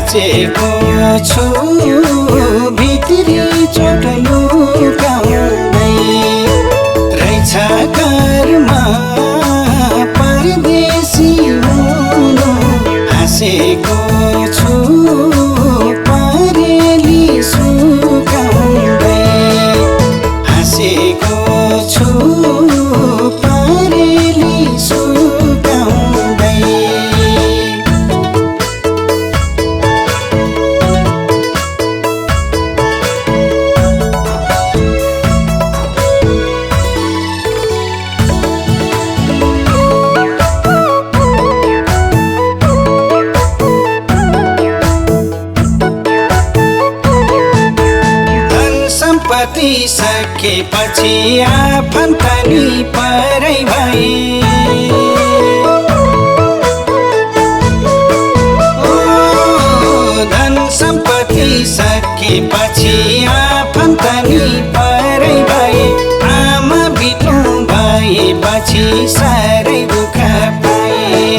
बाँचेको छु भित्री चोट लुकाउँदै रहेछ कर्म परदेशी हुनु हाँसेको छु परेली सुकाउँदै हाँसेको छु परेली सुकाउँदै सम्पत्ति सकेपछि आफन्त नि परै भए धन सम्पत्ति सकेपछि आफन्त नि परै भए आमा बित्नु भएपछि साह्रै दुःख पाए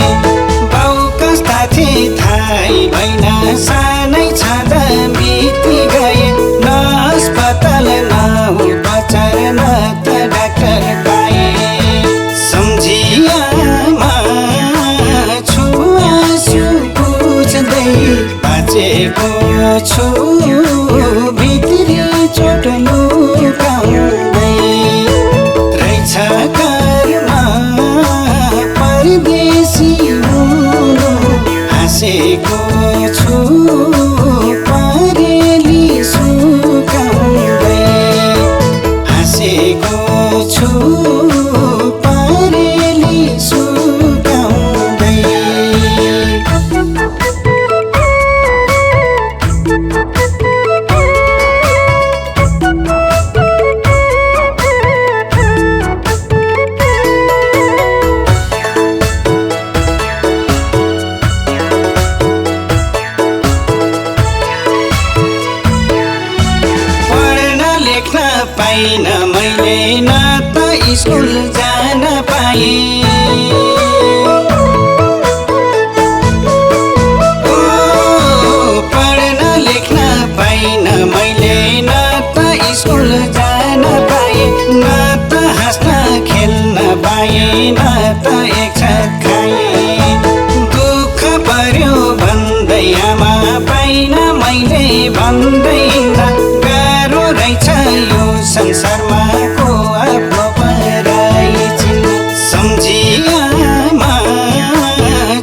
बाउ कस्ता थिए थाहै भएन सानै छँदा बिति गए अस्पताल न उपचार न त डाक्टर पाए सम्झियामा छु आँसु बुझ्दै बाँचेको छु भित्री चोट लुकाउँदै रहेछ कर्म परदेशी हुनु हाँसेको छु परेली सुकाउँदै हाँसेको छु परेली सुकाउँदै पाइन मैले न त स्कुल जान पाए पढ्न लेख्न पाइन मैले न त स्कुल जान पाए न त हाँस्न खेल्न पाए न त एक छाक खाए दुःख पर्यो भन्दै आमा पाइन मैले भन्दै गाह्रो रहेछ यो संसारमा को आफ्नो पराई छिन् सम्झियामा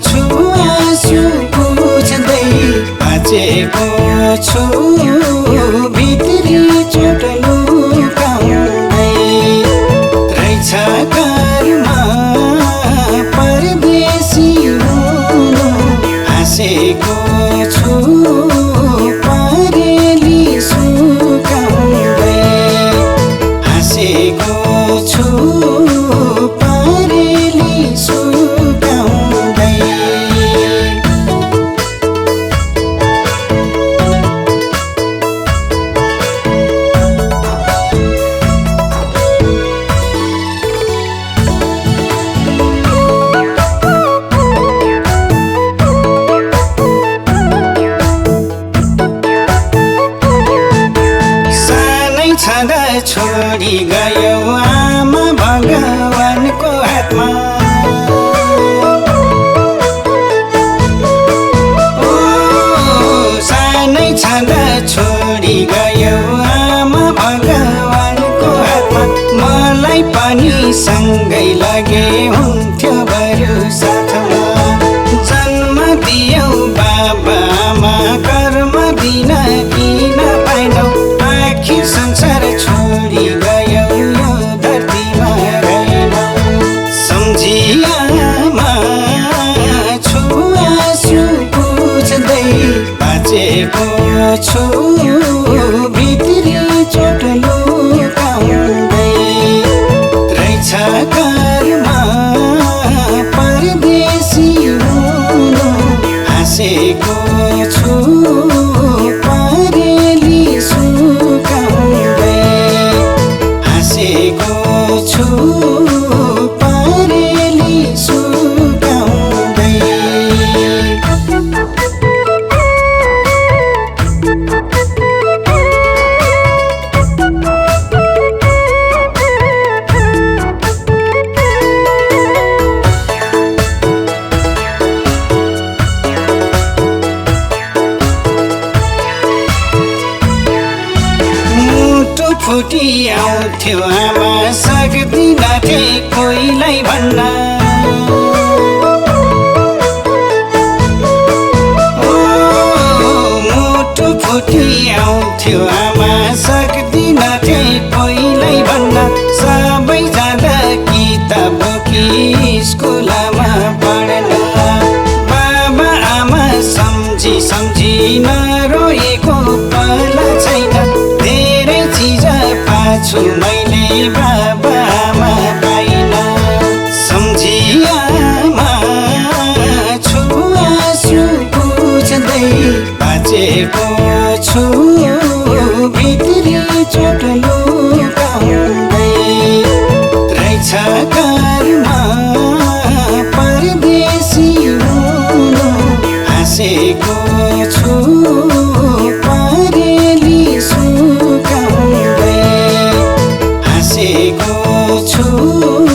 छु आँसु बुझ्दै बाँचेको छु भित्री चोट लुकाउँदै रहेछ कर्म परदेशी हुनु हाँसेको छु परेली सुकाउँदै हाँसेको छु परेली सुकाउँदै छँदा छोडी गयो आमा भगवानको हातमा सानै छँदा छोडी गयो आमा भगवानको हातमा मलाई पनि सँगै लगे हुन्थ्यो बरु साथमा जन्म दियौ बाबा आमा कर्म दिन किन पाइनौ आखिर संसार छोडी गयो यो धरतीमा रहेनौ सम्झियामा छु आँसु बुझ्दै बाँचेको छु भित्री चोट लुकाउँदै रहेछ कर्म परदेशी हुनु हाँसेको छु परेली सुकाउँदै हाँसेको छु परेली सुकाउँदै फुटी आउँथ्यो आमा सक्दिनथे कोहीलाई भन्न मुटु फुटी आउँथ्यो आमा सक्दिनथे कोहीलाई भन्न सबै जाँदा किताब बोकी स्कुलमा पढ्न बाबा आमा सम्झी सम्झी नरोएको पल छैन धेरै चिज पाछु मैले बाबा आमा पाइन सम्झी आमा छु आँसु बुझ्दै बाँचेको छु भित्री चोट लुकाउँदै रहेछ घरमा परदेशी हुनु हाँसेको छु परेली सुकाउँदै हाँसेको छु